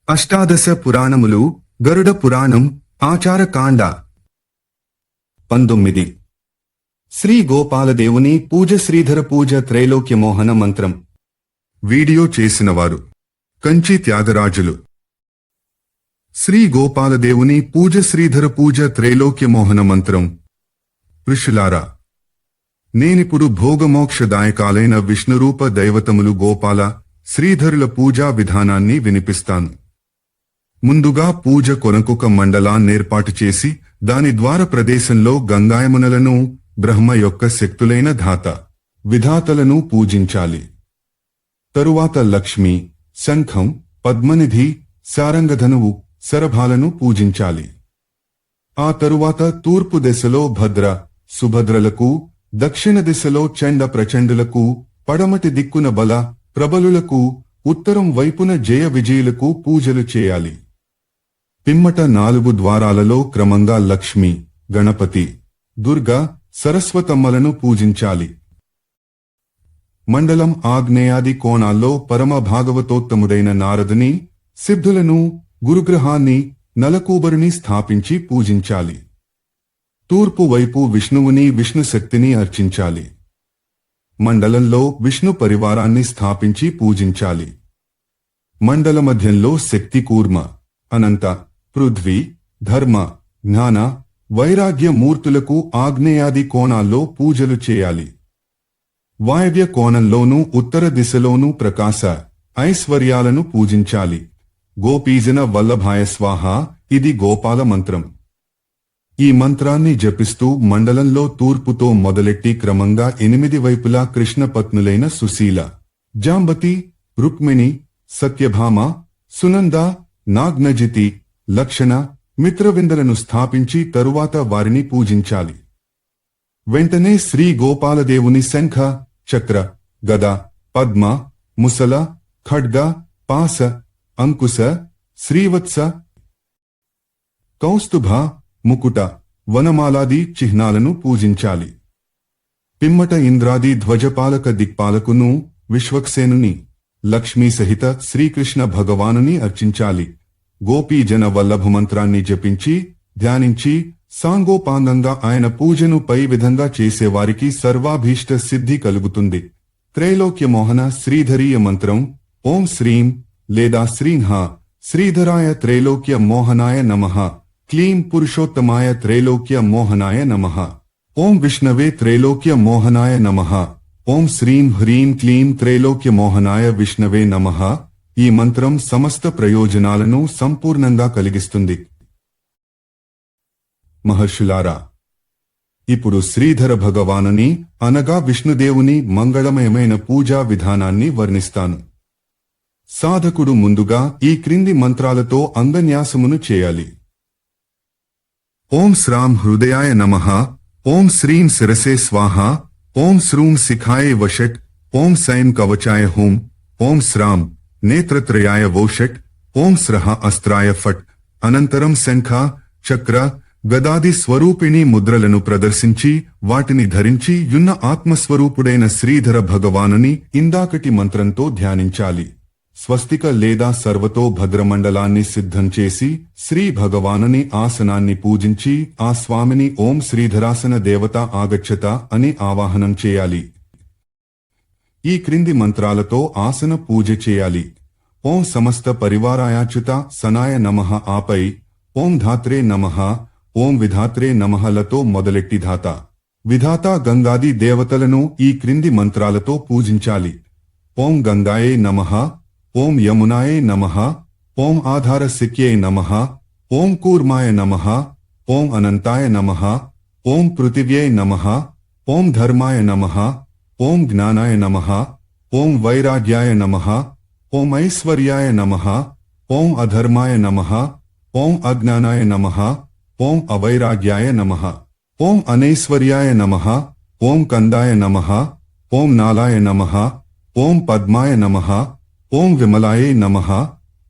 అష్టాదశ పురాణములు గరుడ పురాణం ఆచారకాండ 19 శ్రీ గోపాలదేవుని పూజ శ్రీధర పూజ త్రైలోక్య మోహన మంత్రం వీడియో చేసినవారు కంచి త్యాగరాజులు శ్రీ గోపాలదేవుని పూజ శ్రీధర పూజ త్రైలోక్య మోహన మంత్రం ఋషులారా నేనిప్పుడు భోగమోక్షదాయకాలైన విష్ణురూప దైవతములు గోపాల శ్రీధరుల పూజా విధానాన్ని వినిపిస్తాను. ముందుగా పూజ కొనకొక మండలాన్నేర్పాటు చేసి దాని ద్వార ప్రదేశంలో గంగాయమునలను బ్రహ్మ యొక్క శక్తులైన ధాత విధాతలను పూజించాలి. తరువాత లక్ష్మి, శంఖం, పద్మనిధి, సారంగధనువు, శరభాలను పూజించాలి. ఆ తరువాత తూర్పు దిశలో భద్ర, సుభద్రలకు, దక్షిణ దిశలో చండ ప్రచండులకు, పడమటి దిక్కున బల, ప్రబలులకు, ఉత్తరం వైపున జయ విజయులకు పూజలు చేయాలి. పిమ్మట 4 ద్వారాలలో క్రమంగా లక్ష్మి, గణపతి, దుర్గా, సరస్వతమ్మలను పూజించాలి. మండలం ఆగ్నేయాది కోణాల్లో పరమ భాగవతోత్తముడైన నారదుని, సిద్ధులను, గురుగ్రహాన్ని, నలకూబరుని స్థాపించి పూజించాలి. తూర్పు వైపు విష్ణువుని, విష్ణుశక్తిని అర్చించాలి. మండలంలో విష్ణు పరివారాన్ని స్థాపించి పూజించాలి. మండల మధ్యంలో శక్తి కూర్మ, అనంత, పృథ్వీ, ధర్మ, జ్ఞాన, వైరాగ్య మూర్తులకు ఆగ్నేయాది కోణాల్లో పూజలు చేయాలి. వాయవ్య కోణంలోనూ ఉత్తర దిశలోనూ ప్రకాశ, ఐశ్వర్యాలను పూజించాలి. గోపీజన వల్లభాయ స్వాహ, ఇది గోపాల మంత్రం. ఈ మంత్రాన్ని జపిస్తూ మండలంలో తూర్పుతో మొదలెట్టి క్రమంగా 8 వైపులా కృష్ణపత్నులైన సుశీల, జాంబతి, రుక్మిణి, సత్యభామ, సునంద, నాగ్నజితి, లక్షణ, మిత్రవిందలను స్థాపించి తరువాత వారిని పూజించాలి. వెంటనే శ్రీ గోపాలదేవుని శంఖ, చక్ర, గద, పద్మ, ముసల, ఖడ్గ, పాస, అంకుశ, శ్రీవత్స, కౌస్తుభ, ముకుట, వనమాలాది చిహ్నాలను పూజించాలి. పిమ్మట ఇంద్రాది ధ్వజపాలక దిక్పాలకును, విశ్వక్సేనుని, లక్ష్మీ సహిత శ్రీకృష్ణ భగవానుని అర్చించాలి. గోపీజన వల్లభ మంత్రాన్ని జపించి ధ్యానించి సాంగోపాంగంగా ఆయన పూజను పై విధంగా చేసేవారికి సర్వాభీష్ట సిద్ధి కలుగుతుంది. త్రైలోక్య మోహన శ్రీధరీయ మంత్రం ఓం శ్రీం లేదా శ్రీంహ శ్రీధరాయ త్రైలోక్య మోహనాయ నమః, క్లీం పురుషోత్తమాయ త్రైలోక్య మోహనాయ నమః, ఓం విష్ణవే త్రైలోక్య మోహనాయ నమః, ఓం శ్రీం హ్రీం క్లీం త్రైలోక్య మోహనాయ విష్ణవే నమః. ఈ మంత్రం సమస్త ప్రయోజనాలను సంపూర్ణంగా కలిగిస్తుంది. మహర్షులారా, ఇప్పుడు శ్రీధర భగవానుని అనగా విష్ణుదేవుని మంగళమయమైన పూజా విధానాన్ని వర్ణిస్తాను. సాధకుడు ముందుగా ఈ క్రింది మంత్రాలతో అంగన్యాసమును చేయాలి. ఓం శ్రాం హృదయాయ నమః, ఓం శ్రీం శిరసే స్వాహ, ఓం శ్రూం శిఖాయే వషట్, ఓం సైం కవచాయ హోం, ఓం శ్రాం నేత్రత్రయాయ వోషట్, ఓం స్రహ అస్త్రాయ ఫట్. అనంతరం శంఖ, చక్ర, గదాది స్వరూపిణి ముద్రలను ప్రదర్శించి వాటిని ధరించి యున్న ఆత్మస్వరూపుడైన శ్రీధర భగవానుని ఇందాకటి మంత్రంతో ధ్యానించాలి. స్వస్తిక లేదా సర్వతో భద్రమండలాన్ని సిద్ధం చేసి శ్రీ భగవానుని ఆసనాన్ని పూజించి ఆ స్వామిని ఓం శ్రీధరాసన దేవత ఆగచ్చత అని ఆవాహనం చేయాలి. ఈ క్రింది మంత్రాలతో ఆసన పూజ చేయాలి. ఓం సమస్త పరివారాయాచ్యుత సనాయ నమః, ఆపై ఓం ధాత్రే నమః, ఓం విధాత్రే నమః లతో మొదలెట్టి ధాత, విధాత, గంగాది దేవతలను ఈ క్రింది మంత్రాలతో పూజించాలి. ఓం గంగాయే నమః, ఓం యమునాయే నమః, ఓం ఆధార సిక్యే నమః, ఓం కూర్మాయ నమః, ఓం అనంతాయ నమః, ఓం పృథివ్యై నమః, ఓం ధర్మాయ నమః, ఓం జ్ఞానాయ నమః, ఓం వైరాగ్యాయ నమః, ఓం ఐశ్వర్యాయ నమః, ఓం అధర్మాయ నమః, ఓం అజ్ఞానాయ నమః, ఓం అవైరాగ్యాయ నమః, ఓం అనైశ్వర్యాయ నమః, ఓం కందాయ నమః, ఓం నాలాయ నమః, ఓం పద్మాయ నమః, ఓం విమలాయే నమః,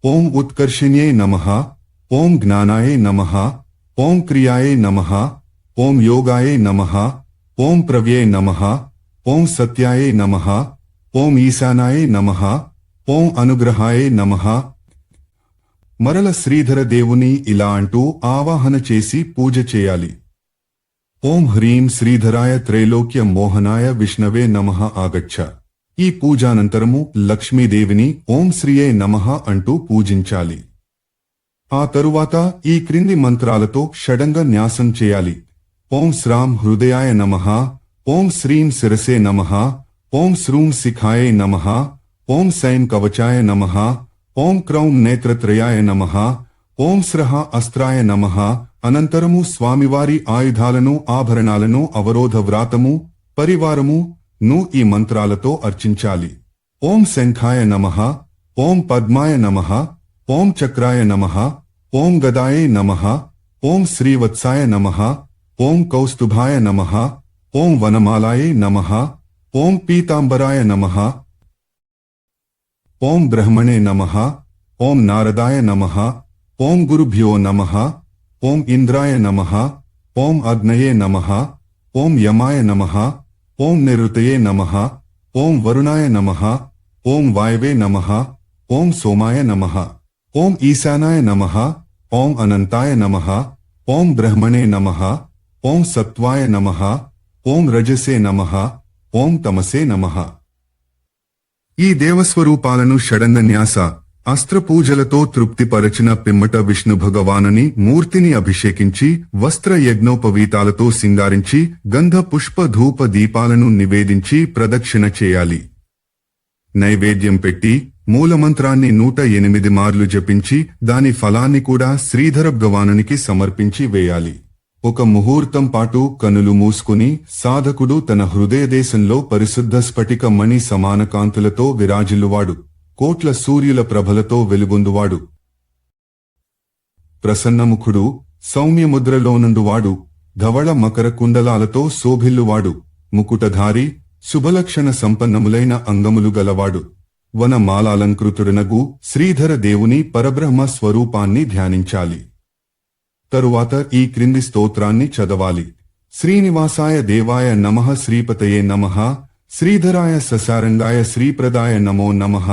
ఓం ఉత్కర్షిణ్యై నమః, ఓం జ్ఞానాయ నమః, ఓం క్రియాయే నమః, ఓం యోగాయే నమః, ఓం ప్రవ్యే నమః, ఓం సత్యాయే నమః, ఓం ఈశానాయే నమః, ఓం అనుగ్రహాయే నమః. మరల శ్రీధర దేవుని ఇలా అంటూ ఆవాహన చేసి పూజ చేయాలి. ఓం హ్రీం శ్రీధరాయ త్రైలోక్య మోహనాయ విష్ణవే నమః ఆగచ్చ. ఈ పూజానంతరము లక్ష్మీదేవిని ఓం శ్రీయే నమః అంటూ పూజించాలి. ఆ తరువాత ఈ క్రింది మంత్రాలతో షడంగ న్యాసం చేయాలి. ఓం శ్రాం హృదయాయ నమః, ఓం శ్రీం శిరసే నమః, ఓం శ్రూం శిఖాయే నమః, ఓం సైం కవచాయ నమః, ఓం క్రౌం నేత్రత్రయాయ నమః, ఓం స్రః అస్త్రాయ నమః. అనంతరము స్వామివారి ఆయుధాలను ఆభరణాలను అవరోధ వ్రాతము పరివారము ను ఈ మంత్రాలతో అర్చించాలి. ఓం శంఖాయ నమః, ఓం పద్మాయ నమః, ఓం చక్రాయ నమః, ఓం గదాయే నమః, ఓం శ్రీవత్సాయ నమః, ఓం కౌస్తుభాయ నమః, ఓం వనమాలాయే నమః, ఓం పీతాంబరాయ నమః, ఓం బ్రహ్మణే నమః, ఓం నారదాయ నమః, ఓం గురుభ్యో నమః, ఓం ఇంద్రాయ నమః, ఓం అగ్నయే నమః, ఓం యమాయ నమః, ఓం నిరుతయే నమః, ఓం వరుణాయ నమః, ఓం వాయవే నమః, ఓం సోమాయ నమః, ఓం ఈశానాయ నమః, ఓం అనంతాయ నమః, ఓం బ్రహ్మణే నమః, ఓం సత్వాయ నమః, ఓం రజసే నమః, ఓం తమసే నమః. ఈ దేవస్వరూపాలను షడంగ న్యాస అస్త్రపూజలతో తృప్తిపరచిన పిమ్మట విష్ణు భగవానుని మూర్తిని అభిషేకించి వస్త్ర యజ్ఞోపవీతాలతో సింగారించి గంధ పుష్ప ధూప దీపాలను నివేదించి ప్రదక్షిణ చేయాలి. నైవేద్యం పెట్టి మూలమంత్రాన్ని 108 మార్లు జపించి దాని ఫలాన్ని కూడా శ్రీధర భగవానునికి సమర్పించి వేయాలి. ఒక ముహూర్తం పాటు కనులు మూసుకుని సాధకుడు తన హృదయదేశంలో పరిశుద్ధ స్ఫటిక మణి సమాన కాంతులతో విరాజిల్లువాడు, కోట్ల సూర్యుల ప్రభలతో వెలుగొందువాడు, ప్రసన్నముఖుడు, సౌమ్యముద్రలోనుండువాడు, ధవళ మకర కుండలాలతో శోభిల్లువాడు, ముకుటధారి, శుభలక్షణ సంపన్నములైన అంగములు గలవాడు, వనమాలాలంకృతుడనగు శ్రీధర దేవుని పరబ్రహ్మ స్వరూపాన్ని ధ్యానించాలి. తరువాత ఈ క్రింది స్తోత్రాన్ని చదవాలి. శ్రీనివాసాయ దేవాయ నమః, శ్రీపతయే నమః, శ్రీధరాయ ససారంగాయ శ్రీప్రదాయ నమో నమః,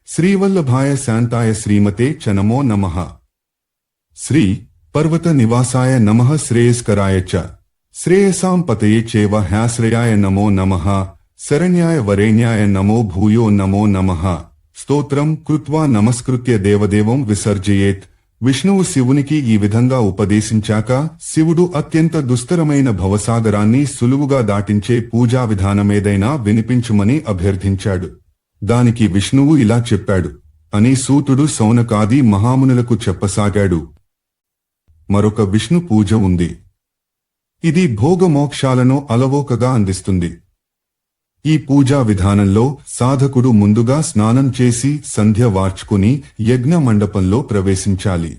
శ్రీవల్లభాయ శాంతాయ శ్రీమతే చ నమో నమః. శ్రీ పర్వత నివాసాయ నమః, శ్రేయస్కరాయ చ శ్రేయసాం పతయే చేవ హ్యాశ్రయాయ నమో నమః, శరణ్యాయ వరేణ్యాయ నమో భూయో నమో నమః. స్తోత్రం కృత్వా నమస్కృత్య దేవదేవం విసర్జయేత్. విష్ణువు శివునికి ఈ విధంగా ఉపదేశించాక శివుడు అత్యంత దుస్తరమైన భవసాగరాన్ని సులువుగా దాటించే పూజా విధానమేదైనా వినిపించుమని అభ్యర్థించాడు. దానికి విష్ణువు ఇలా చెప్పాడు అని సూతుడు శౌనకాది మహామునులకు చెప్పసాగాడు. మరొక విష్ణు పూజ ఉంది. ఇది భోగమోక్షాలను అలవోకగా అందిస్తుంది. ఈ పూజా విధానంలో సాధకుడు ముందుగా స్నానం చేసి సంధ్య వార్చుకుని యజ్ఞ మండపంలో ప్రవేశించాలి.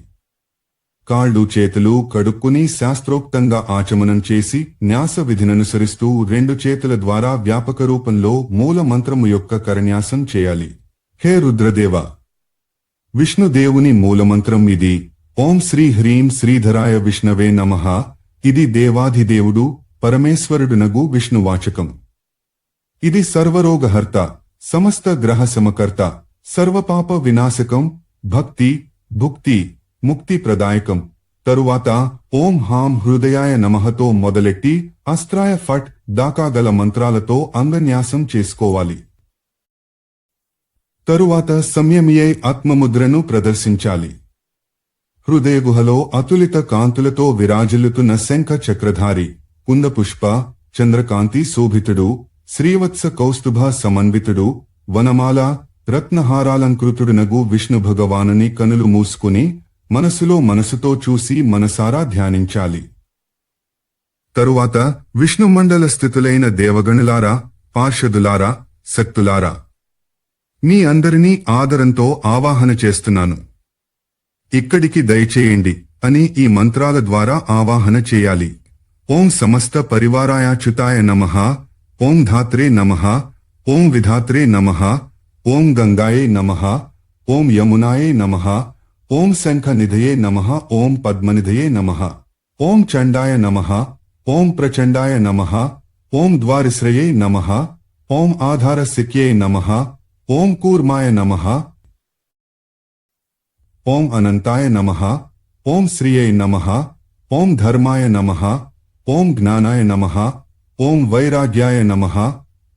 కాళ్ళు చేతులు కడుక్కుని శాస్త్రోక్తంగా ఆచమనం చేసి న్యాస విధిననుసరిస్తూ 2 చేతుల ద్వారా వ్యాపక రూపంలో మూల మంత్రము యొక్క కరన్యాసం చేయాలి. హే రుద్రదేవ, విష్ణుదేవుని మూలమంత్రం ఇది. ఓం శ్రీ హ్రీం శ్రీధరాయ విష్ణవే నమః. ఇది దేవాధిదేవుడు పరమేశ్వరుడునగు విష్ణువాచకం. ఇది సర్వరోగహర్త, సమస్త గ్రహ సమకర్త, సర్వపాప వినాశకం, భక్తి భుక్తి ముక్తి ప్రదాయకం. తరువాత ఓం హాం హృదయాయ నమఃతో మొదలెట్టి అస్త్రాయ ఫట్ దాకా గల మంత్రాలతో అంగన్యాసం చేసుకోవాలి. తరువాత సంయమియై ఆత్మముద్రను ప్రదర్శించాలి. హృదయగుహలో అతులిత కాంతులతో విరాజిల్లుతున్న శంఖ చక్రధారి, కుందపుష్ప చంద్రకాంతి శోభితుడు, శ్రీవత్స కౌస్తుభ సమన్వితుడు, వనమాల రత్నహారాలంకృతుడునగు విష్ణు భగవానుని కనులు మూసుకుని మనసుతో చూసి మనసారా ధ్యానించాలి. తరువాత విష్ణుమండల స్థితులైన దేవగణులారా, పార్షదులారా, శక్తులారా, మీ అందరినీ ఆదరంతో ఆవాహన చేస్తున్నాను. ఇక్కడికి దయచేయండి అని ఈ మంత్రాల ద్వారా ఆవాహన చేయాలి. ఓం సమస్త పరివారాయాచ్యుతాయ నమః, ఓం ధాత్రే నమః, ఓం విధాత్రే నమః, ఓం గంగాయే నమః, ఓం యమునాయే నమః, ఓం శంఖనిధయే నమః, ఓం పద్మనిధయే నమః, ఓం చండాయ నమః, ఓం ప్రచండాయ నమః, ఓం ద్వారిశ్రయే నమః, ఓం ఆధారసిక్యే నమః, ఓం కూర్మాయ నమః, ఓం అనంతాయ నమః, ఓం శ్రీయై నమః, ఓం ధర్మాయ నమః, ఓం జ్ఞానాయ నమః, ఓం వైరాగ్యాయ నమః,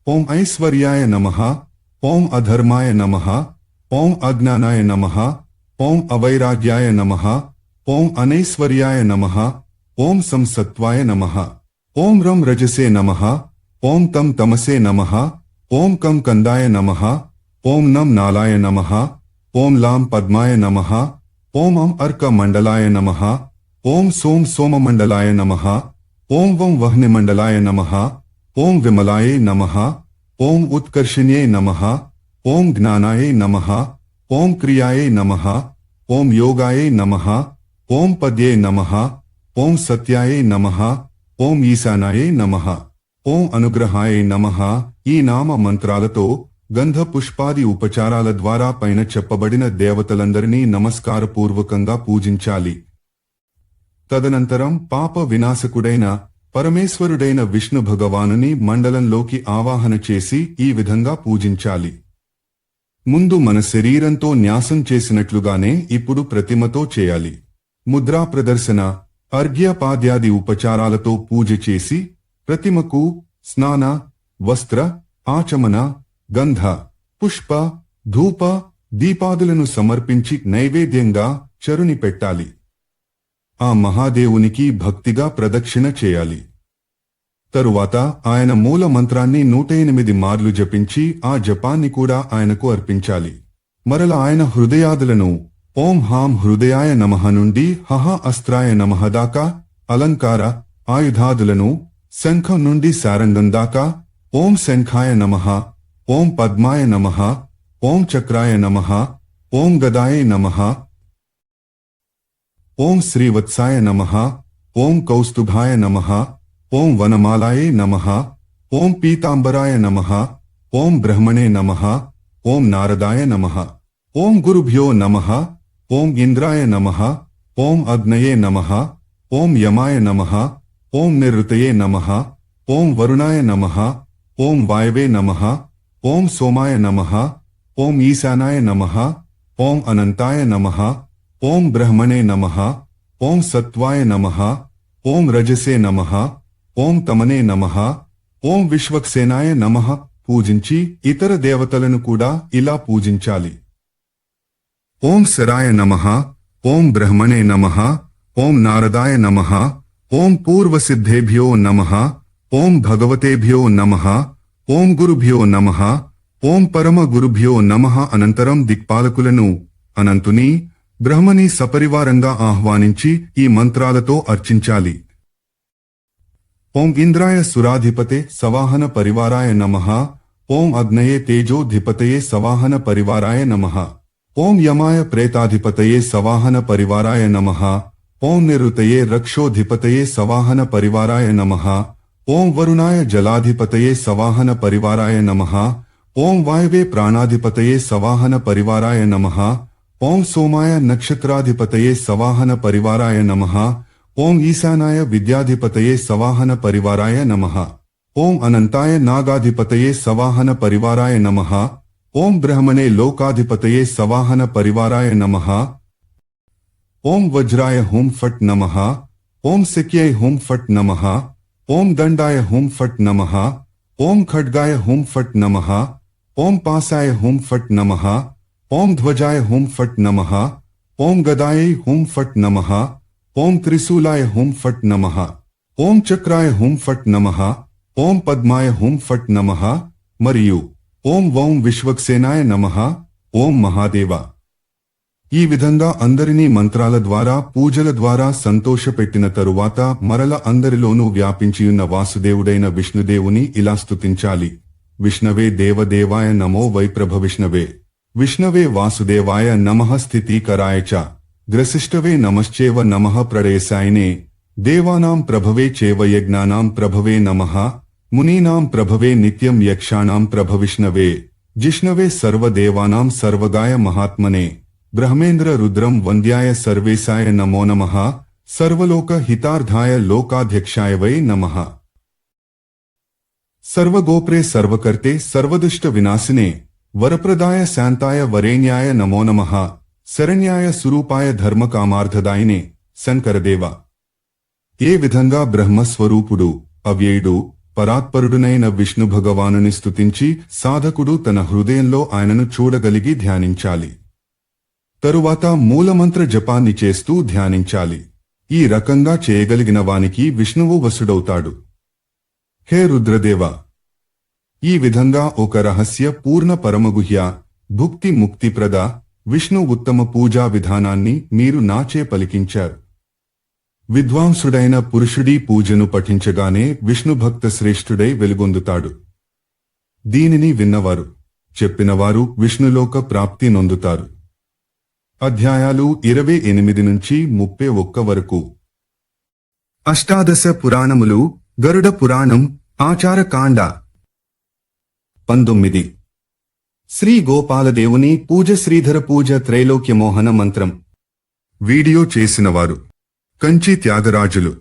ఓం ఐశ్వర్యాయ నమః, ఓం అధర్మాయ నమః, ఓం అజ్ఞానాయ నమః, ఓం అవైరాగ్యాయ నమః, ఓం అనైశ్వర్యాయ నమః, ఓం సంసత్వాయ నమః, ఓం రం రజసే నమః, ఓం తం తమసే నమః, ఓం కం కందాయ నమః, ఓం నం నాలాయ నమః, ఓం లాం పద్మాయ నమః, ఓం అం అర్క మండలాయ నమః, ఓం సోం సోమమండలాయ నమః, ఓం వం వహ్నిమండలాయ నమః, ఓం విమలాయై నమః, ఓం ఉత్కర్షిణ్యై నమః, ఓం జ్ఞానాయై నమః, ఓం క్రియాయై నమః, ఓం యోగాయై నమః, ఓం పద్యై నమః, ఓం సత్యాయై నమః, ఓం ఈశానాయై నమః, ఓం అనుగ్రహాయై నమః. ఈ నామ మంత్రాలతో గంధ పుష్పాది ఉపచారాల ద్వారా పైన చెప్పబడిన దేవతలందరినీ నమస్కారపూర్వకంగా పూజించాలి. తదనంతరం పాప వినాశకుడైన పరమేశ్వరుడైన విష్ణు భగవానుని మండలంలోకి ఆవాహన చేసి ఈ విధంగా పూజించాలి. ముందు మన శరీరంతో న్యాసం చేసినట్లుగానే ఇప్పుడు ప్రతిమతో చేయాలి. ముద్రా ప్రదర్శన, అర్ఘ్యపాద్యాది ఉపచారాలతో పూజ చేసి ప్రతిమకు స్నాన, వస్త్ర, ఆచమన, గంధ, పుష్ప, ధూప, దీపాదులను సమర్పించి నైవేద్యంగా చరుని పెట్టాలి. ఆ మహాదేవునికి భక్తిగా ప్రదక్షిణ చేయాలి. తరువాత ఆయన మూల మంత్రాన్ని 108 మార్లు జపించి ఆ జపాన్ని కూడా ఆయనకు అర్పించాలి. మరల ఆయన హృదయాదులను ఓం హాం హృదయాయ నమః నుండి హహ అస్త్రాయ నమః దాకా అలంకార ఆయుధాదులను, శంఖం నుండి సారంగం దాకా ఓం శంఖాయ నమః, ఓం పద్మాయ నమః, ఓం చక్రాయ నమః, ఓం గదాయ నమః, ఓం శ్రీవత్సాయ నమః, ఓం కౌస్తుభాయ నమః, ఓం వనమాలాయై నమః, ఓం పీతాంబరాయ నమః, ఓం బ్రహ్మణే నమః, ఓం నారదాయ నమః, ఓం గురుభ్యో నమః, ఓం ఇంద్రాయ నమః, ఓం అగ్నయే నమః, ఓం యమాయ నమః, ఓం నిరుతయే నమః, ఓం వరుణాయ నమః, ఓం వాయవే నమః, ఓం సోమాయ నమః, ఓం ఈశానాయ నమః, ఓం అనంతాయ నమః, ఓం బ్రహ్మణే నమః, ఓం సత్వాయ నమః, ఓం రజసే నమః, ఓం తమనే నమః, ఓం విశ్వక్సేనాయ నమః పూజించి ఇతర దేవతలను కూడా ఇలా పూజించాలి. ఓం శరాయ నమః, ఓం బ్రహ్మణే నమః, ఓం నారదాయ నమః, ఓం పూర్వసిద్ధేభ్యో నమః, ఓం భగవతేభ్యో నమః, ఓం గురుభ్యో నమః, ఓం పరమ గురుభ్యో నమః. అనంతరం దిక్పాలకులను అనంతుని, బ్రహ్మని సపరివారంగా ఆహ్వానించి ఈ మంత్రాలతో అర్చించాలి. ఓం ఇంద్రాయ సురాధిపతే సవాహన పరివారాయ నమః, ఓం అగ్నయే తేజోధిపతయే సవాహన పరివారాయ నమః, ఓం యమాయ ప్రేతాధిపతయే సవాహన పరివారాయ నమః, ఓం నిరుతయే రక్షోధిపతయే సవాహన పరివారాయ నమః, ఓం వరుణాయ జలాధిపతయే సవాహన పరివారాయ నమః, ఓం వాయవే ప్రాణాధిపతయే సవాహన పరివారాయ నమః, ఓం సోమాయ నక్షత్రాధిపతయే సవాహన పరివారాయ నమః, ఓం ఈశానాయ విద్యాధిపతయే సవాహన పరివారాయ నమః, ఓం అనంతాయ నాగాధిపతయే సవాహన పరివారాయ నమః, ఓం బ్రహ్మణే లోకాధిపతయే సవాహన పరివారాయ నమః, ఓం వజ్రాయ హూం ఫట్ నమః, ఓం శక్యై హూం ఫట్ నమః, ఓం దండాయ హూం ఫట్ నమః, ఓం ఖడ్గాయ హూం ఫట్ నమః, ఓం పాసాయ హూం ఫట్ నమః, ఓం ధ్వజాయ హూం ఫట్ నమః, ఓం గదాయై హూం ఫట్ నమః, ఓం త్రిశూలాయ హూం ఫట్ నమః, ఓం చక్రాయ హూం ఫట్ నమః, ఓం పద్మాయ హూం ఫట్ నమః మరియు ఓం ఓం విశ్వక్సేనాయ నమః, ఓం మహాదేవ. ఈ విధంగా అందరినీ మంత్రాల ద్వారా పూజల ద్వారా సంతోషపెట్టిన తరువాత మరల అందరిలోనూ వ్యాపించియున్న వాసుదేవుడైన విష్ణుదేవుని ఇలా స్తుతించాలి. విష్ణవే దేవదేవాయ నమో వై ప్రభ విష్ణవే, విష్ణవే వాసుదేవాయ నమః స్థితికరాయ చ, గ్రసిష్ఠవే నమశ్చేవ నమః ప్రళయసాయినే, దేవానాం ప్రభవే చేవ యజ్ఞానాం ప్రభవే నమః, మునీనాం ప్రభవే నిత్యం యక్షాణాం ప్రభ విష్ణవే, జిష్ణవే సర్వదేవానాం సర్వగాయ మహాత్మనే, బ్రహ్మేంద్ర రుద్రం వంద్యాయ సర్వేశాయ నమో నమః, సర్వలోక హితార్థాయ లోకాధ్యక్షాయ వై నమః. సర్వగోప్రే సర్వకర్తే సర్వదుష్ట వినాశినే, వరప్రదాయ శాంతాయ వరేణ్యాయ నమో నమః, శరణ్యాయ సురూపాయ ధర్మకామార్థదాయినే శంకరదేవ. ఏ విధంగా బ్రహ్మస్వరూపుడు, అవ్యయుడు, పరాత్పరుడునైన విష్ణు భగవానుని స్తుతించి సాధకుడు తన హృదయంలో ఆయనను చూడగలిగి ధ్యానించాలి. తరువాత మూలమంత్ర జపాన్ని చేస్తూ ధ్యానించాలి. ఈ రకంగా చేయగలిగిన వానికి విష్ణువు వశుడవుతాడు. హే రుద్రదేవ, ఈ విధంగా ఒక రహస్య పూర్ణ పరమగుహ్య భుక్తి ముక్తిప్రద విష్ణు ఉత్తమ పూజా విధానాన్ని మీరు నాచే పలికించారు. విద్వాంసుడైన పురుషుడీ పూజను పఠించగానే విష్ణుభక్త శ్రేష్ఠుడై వెలుగొందుతాడు. దీనిని విన్నవారు, చెప్పినవారు విష్ణులోక ప్రాప్తి నొందుతారు. అధ్యాయాలు 28 నుంచి 31 వరకు. అష్టాదశ పురాణములు. గరుడ పురాణం. ఆచారకాండ. 19. శ్రీ గోపాలదేవుని పూజ. శ్రీధర పూజ. త్రైలోక్య మోహన మంత్రం. వీడియో చేసినవారు కంచి త్యాగరాజులు.